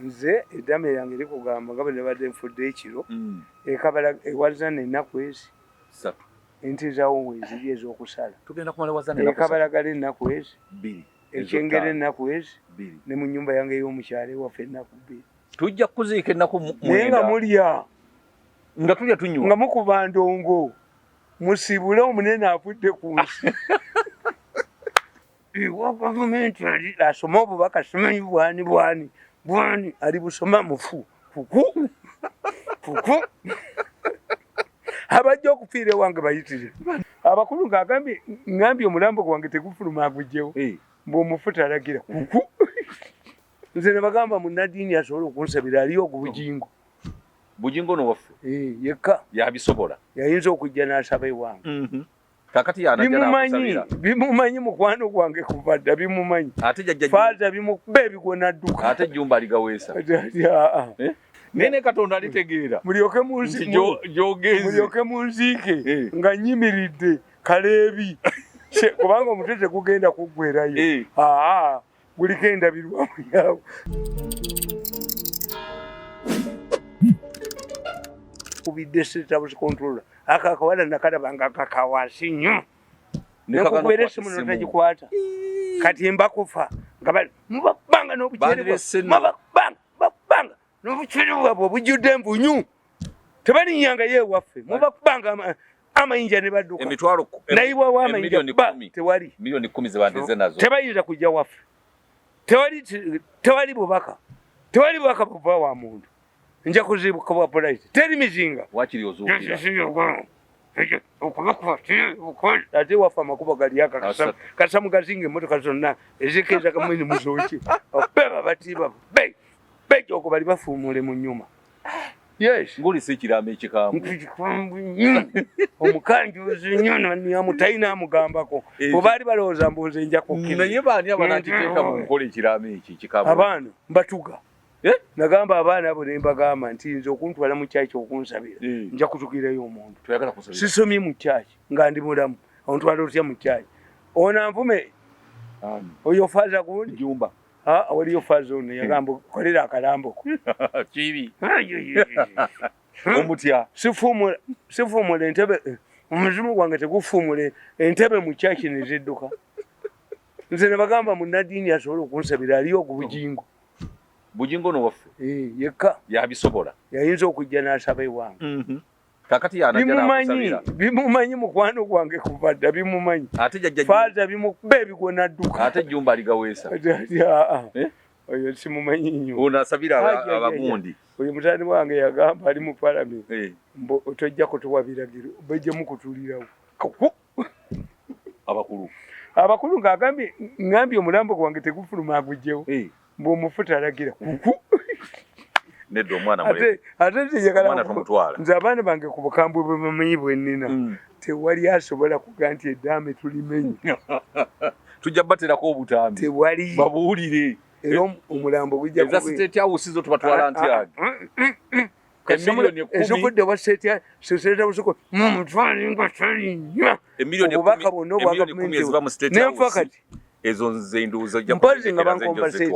nze eddame lyange likugamba nga bwe nabadde nfudde ekiro ekabala ewazana ennaku ezi ssatu enti zawo weeziri ez'okusala tugenda kumala wazana ekabalagala ennaku ezi bbiri ekyengera ennaku ezi ne mu nnyumba yange ey'omukyalo ewaffe ennaku bbiri tujja kuziika ennaku naye nga mulya nga tulya tunywa nga mukuba ndongo musibule omunene afudde ku nsi ewa gavumenti ali asoma obubaka simanyi bwani ali busoma mufu kuku abajja okufiira ewange bayitire abakulu ngambye omulambo gwange tegufuluma agugyewo mbw'omufu talagira kuku nze ne bagamba munnadiini asobole okunsabira aliyo ogubugingo bugingo nowaffe yekka yabisobola yayinza okujja n'asaba ewange kakati bimumanyi mukwano gwange kuva dda bimumanyi faaza bimukuba ebigo nadduka ate ejjumba aligaweesa nene katonda alitegeera mulyoke munziike nga nyimiridde kaleebi kubanga omutwe tegugenda kuggwerayo guliko endabirwamu yawe kubidde setabuzi controller akakawala nakalabanga kakawasi nnyo nekukubeera essimu notagikwata kati mbakufa nga bali mubabanga n'obukyeremubabanga n'obukyere bwabwe obujjudde envunyu tebalinyanga yeewaffe mubabanga amayinja ne badduka nayibwawo amayinja tewali miliyoni 10 zebandeze nazo tebayinza kujja waffe tewali bubaka buva wa muntu nja kuzibuka bwa polisi teri mizinga wakiri ozuukira ate waffe amakubo gali kasa mugazinga emmotoka zonna ezikeza kamwini muzooki beba batiba bejja okwo bali bafuumule mu nnyuma ngulisa ekiraamo ekikambwe omukanjuzi nnyo namutaina amugambako obaali balowooza mbuuze nja kukkiriza naye baani abanakiteeka mu nkola ekiraamo eki ekikambwe abaana mbatuga nagamba abaana abo ne mbagamba nti nze okuntwala mu kyaki okunsabira nja kutukirayo omuntu sisomye mu kyaki nga ndi mulamu ontwala otya mu kyaki onanvume oyo faaza gundi jumba waliyo faaza ono yagamba kolera akalamboko kibi omutya sifuumula entebe omuzimu gwange tegufuumule entebe mu kyaki nezidduka nze ne bagamba munnadiini asobole okunsabira aliyo ogubugingo bugingo nowaffe yekka yabisobola yayinza okujja n'asaba ewange kakati bimumanyi mukwano gwange kuva dda bimumanyi faaza bimukuba ebigo nadduka ate ejjumba aligaweesa oyo simumanyi nnyo ono asabira abagundi oyo mutani wange yagamba ali mu palamenti tojja kutuwa biragiro bejje mukutulirawo abakulu ngambye omulambo gwange tegufuluma agugyewo mbw'omufu talagira kuku nedda omwana ate teyagala nze abaana bange ku bukambwe bwe bamanyi bwennina tewali asobola kuga nti eddaame tulimenye tujja baterako obutambi tewali babuwulire era omulambo gujja eza state house zo tubatwala ntyagi ezokudde wa state house ko mumutwale nga talinya obubaka bwonna obwa gavumenti nenfa kati ezo nze nduuza mpozi nga bankomba state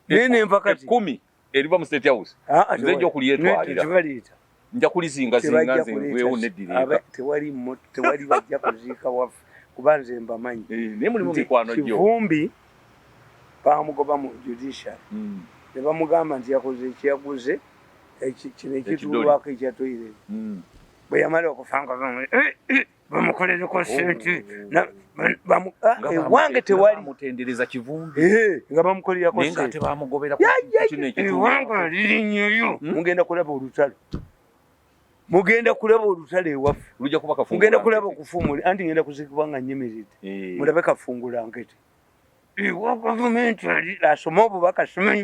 naye nenfa kati 10 eriva mu state house nze nja okulyetwalira nja kulizingazinga nze nveewo neddireeka tewali bajja kuziika waffe kuba nze mbamanyi naye mulimu mikwano gyo Kivumbi bamugoba mu judiciary ne bamugamba nti yakoze ekyaguze kino ekituulwako ekya toilet bwe yamala okufanga bamukolereko sente ewange tewali mutendereza Kivumbi nga bamukolerako sente ate bamugobera ewange lirinnyoyo mugenda kulaba olutalo ewaffe mugenda kulaba okufuumula anti ngenda kuzikibwa nga nyimiridde mulabe kafungula nkete ewa gavumenti ali asoma obubaka simanyi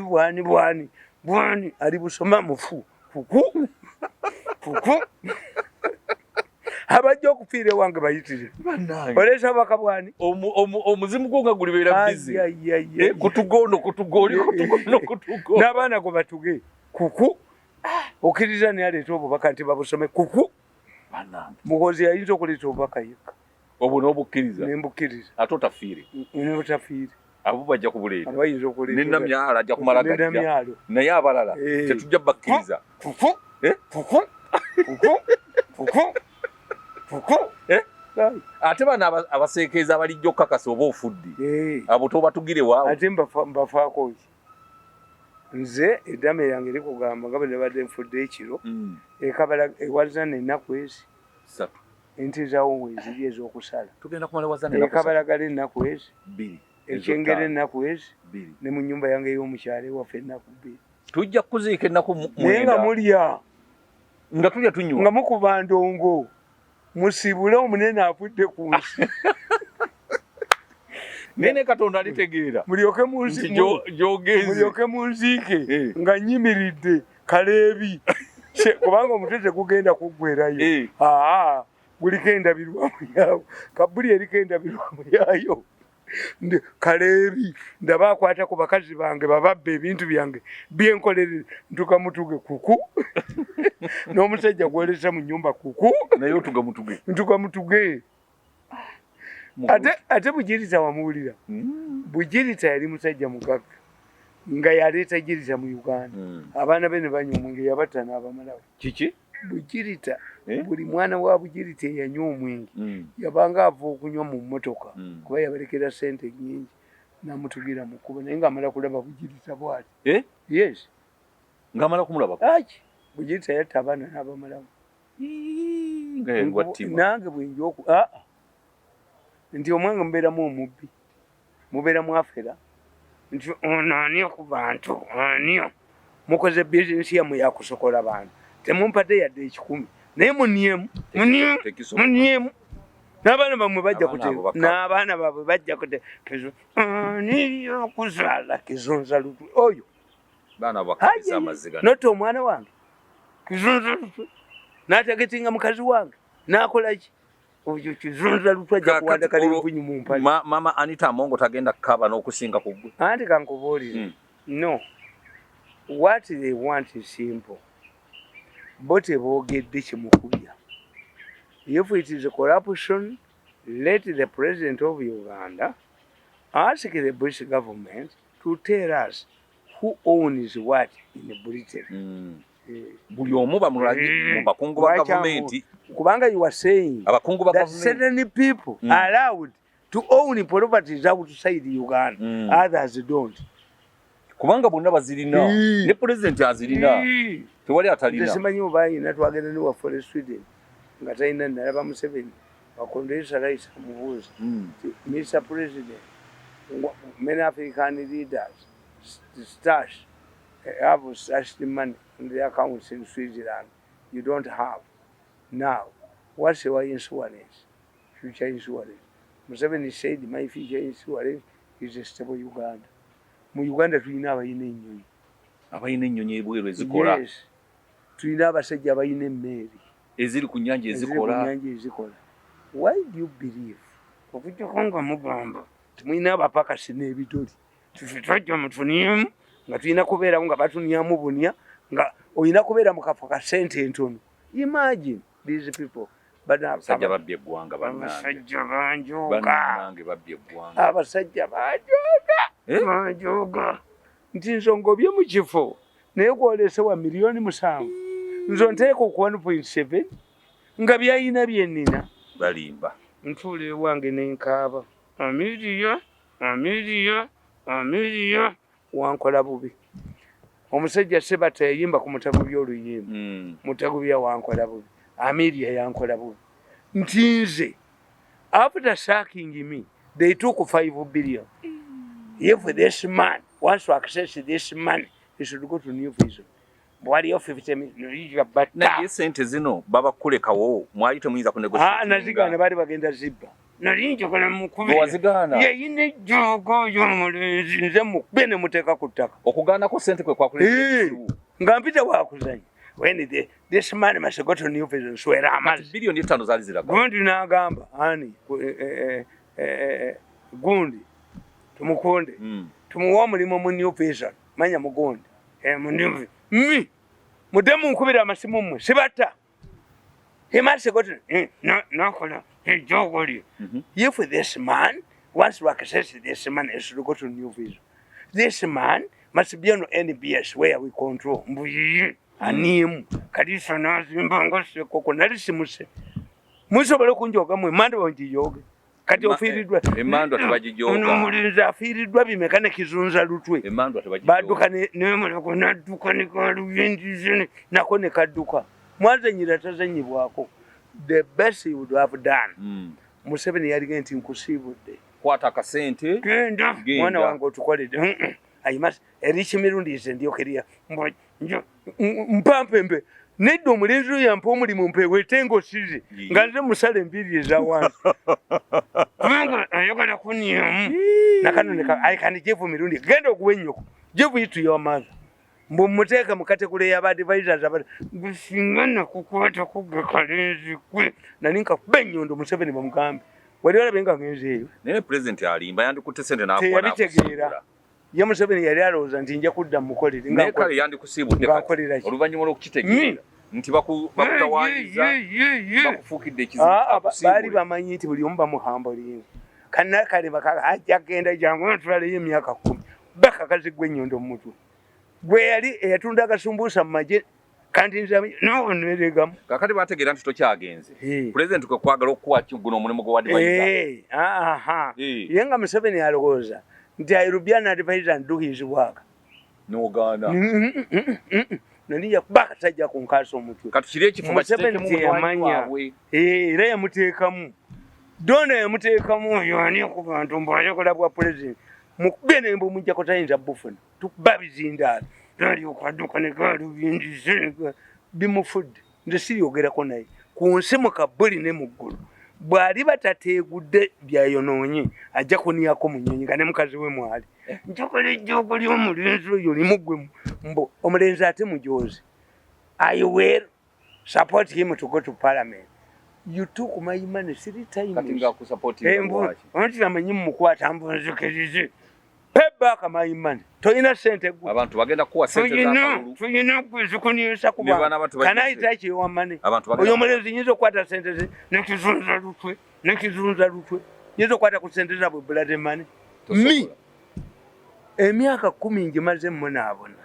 bwani ali busoma mufu kuku abajja okufiira ewange bayitire oleesa baka bwani omuzimu gwo nga gulibeera bizi kutugono n'abaana go batuge kuku okkiriza naye aleeta obubaka nti babusome kuku mukozi yayinza okuleeta obubaka yekka obwo n'obukkiriza nembukkiriza ate otafiire nebotafiire abo bajja kubuleeta abayinza okuleeta nina myala ajja kumala gajja naye abalala tetujja bakkiriza ate bano abaseekeeza abalijja okukakasa oba ofudde abo tobatugire waawo ate mbafaako ki nze eddame yange likugamba nga bwe nabadde nfudde ekiro ewazana ennaku ezi ente zaawo weziri ez'okusala ekabalagala ennaku ezi ekyengera ennaku ezi ne mu nnyumba yange ey'omukyalo ewaffe ennaku 2 tujja kuziika ennaku naye nga mulya nga tulya tunywa nga mukuba ndongo musibule omunene afudde ku nsi nene Katonda alitegeera mulyoke munziike nga nyimiridde kaleebi kubanga omutwe tegugenda kuggwerayo guliko endabirwamu yaawo kabuli eriko endabirwamu yaayo kaleebi ndaba akwata ku bakazi bange bababba ebintu byange byenkolerere ntuka mutuge kuku n'omusajja gwolesa mu nnyumba kuku naye otuga mutuge ntuka mutuge ate Bugirita wamuwulira Bugirita yali musajja mugagga nga yaleeta Girita mu Uganda abaana be ne banywa omwenge yabatta n'abamalawo kiki Bugirita buli mwana wa Bugirita eyanywa omwenge yabanga ava okunywa mu mmotoka kuba yabalekera ssente nnyingi n'amutugira mu kkubo naye ng'amala kulaba Bugirita bw'ati yes ng'amala kumulaba Bugirita yatta abaana n'abamalawo nange bwenjoku nti omwenge mubeeramu omubbi mubeeramu afera nti ono ani ku bantu ani mukoze bizinesi yammwe yakusokola bantu temumpadde yadde 10 naye muniemu n'abaana bammwe bajja kuteeka n'abaana baabwe bajja kuteeka ani okuzaala kizunza lutwe oyo noti omwana wange kizunza lutwe n'atagetinga mukazi wange n'akolaki oyo kizunza lutwe ajja kuwandika n'ebivunyu mu mpale mama Anita Amongo tagenda kukaba n'okusinga ku ggwe anti kankubuulire no what they want is simple bo teboogedde kimukubya if it is a corruption let the president of Uganda ask the British government to tell us who owns what in Britain buli omu bamulagi mu bakungu ba gavumenti kubanga you are saying that certain people are allowed to own properties outside Uganda others don't kubanga bonna bazirina ne president azirina tewali atalina simanyi oba ayina twagenda ne waffe Sweden nga talina nalaba Museveni wakondesa Rice amubuuza Mr. President many African leaders stash have stashed money in their accounts in Switzerland you don't have now what's your insurance future insurance Museveni said my future insurance is a stable Uganda mu Uganda tulina abayina ennyonyi ebweru ezikola tulina abasajja abayina emmeeri eziri ku nnyanja ezikola why do you believe okujjako nga mugamba temulina abapakasi n'ebitoli tufe twajja mutuniemu nga tulina kubeeramu nga batunyamu bunya nga olina kubeera mu kafo ka ssente entono imagine these people abasajja babbye eggwanga abasajja banjooga nti nsongobye mu kifo naye gwolese wa miliyoni 7 nzo nteeka ku 1.7 nga byayina byennina balimba ntuula ewange nenkaaba Amelia wankola bubi omusajja Sebata yayimba ku mutago by'oluyimba mutago bya wankola bubi Amelia yankola bubi nti nze after sacking me they took 5 billion if this man wants to access this money he should go to New Vision bwali yo 50 million but na sente zino baba kulekawo mwali temuyinza kunegotiate nazigana bali bagenda zibba nalinjo kana mukube wazigana yine jogo y'omulenzi nze mukube ne muteeka ku ttaka okugana ko sente kwe kwakuleka nga mpita wakuzanya when this man must go to New Vision swera amazi bilioni 5 zali ziraga gundi n'agamba ani gundi tumukonde tumuwa omulimu mu New Vision manya mugundi mundimu mudemu nkubira amasimu mmwe sibata he must go to nakola ejogoli if this man once we access this man, it should go to New Vision. This man must be on NBS where we control. Anim, Kadisa Nazimbango, Coconarissimus. Musobalo kunjoga mwe manda wanjiyoga. Kati ofiridwa. Emando atabajiyoga. Mulinza afiridwa bimekane kizunza lutwe. Emando atabajiyoga. Baduka ne kona duka ne kalu yendizene nakone kaduka. Mwanza nyirataza nyibwako. The best you would have done. Museveni yali genti nkusibudde. Kwata kasente. Genda. Mwana wangu otukolede. I must erich mirundi izendio keria. Mpampembe. Neddo omulenzi yampa omulimu mpewe tengo sizi nganze musale mbiri eza wansi kubanga ayagala kunyamu nakanoneka aikanijjevu mirundi genda okuwenyoko jevu yitu y'amaazi mbu muteeka mukate kule y'abadvisors abali gusingana kukwata kugga kalenzi kwe naninka kuba ennyondo Museveni bamugambe wali olabenga ngenzi eyo naye president alimba yandikutte sente n'akuwa n'akusiibula ye Museveni yali alowooza nti nja kudda mukolere naye kale yandikusiibudde oluvannyuma lw'okukitegeera nti bakutawaanyiza bakufuukidde ekizibu baali bamanyi nti buli omu bamuhambuliinga kanna kale ajja kgenda jangu natulaleyo emyaka 10 bakakazi gwe ennyondo mu mutwe gwe yali eyatunda agasumbuusa mu magye kandi nze nawoneregamu kakati bategeera nti tokyagenze pulezidenti kwe kwagala okukuwa guno omulimu gwe wadivaiza ye nga Museveni alowooza nti I will be an advisor and do his work. No Ghana. Naniya kubaka tajja kunkaso omutwe. Kati kire ekifuba kitekemu yamanya. Era yamuteekamu. Dona yamuteekamu yani ku bantu mbayakola bwa president. Mukubene mbu mujja kotayinza bufuna. Tukubabizinda. Nali okwaduka ne galu bindize bimufudde. Nze siriyogerako naye. Ku nsi mu kabuli ne mu ggulu. Bwali batateegudde byayonoonye ajja kuniyako munyonyi nga ne mukazi we mwali njokola ejjoogo ly'omulenzi oyo limuggwe mbo omulenzi ate mujozi I will support him to go to parliament. You took my money 3 times. Kati nga kusupport him waki onti amanyi mukwata mbonzekerize pay back my money toyina sente gwe abantu bagenda kuwa sente za kalulu tuyina kwezikunyesa kuba kanayita ekiwa mane oyo omulenzi nyinza okukwata sente ze nekizunza lutwe nyinza okukwata ku sente zabwe blood money mi emyaka 10 ngimaze munaabona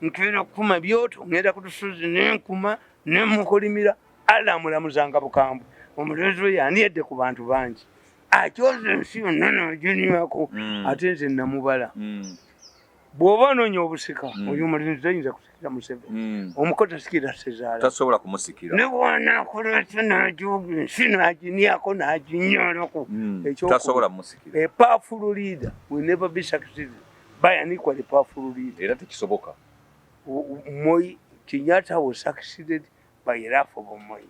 nkera kuma byoto ngenda kutusuzi nenkuma nemukolimira alamuzanga bukambwe omulenzi oyo yaniyedde ku bantu bangi akyoza ensi yonna n'aginiyako ate nze namubala bw'oba onoonya obusika oyo omulenzi ayinza kusikira Museveni omuko tasikira Sezaala tasobola kumusikira ne bw'anaakola kyo n'ajoga ensi n'aginiyako n'aginyolako tasobola kumusikira a powerful leader will never be succeeded by an equally powerful leader era tekisoboka Moi Kenyatta was succeeded by a laugh of Moi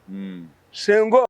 Sengo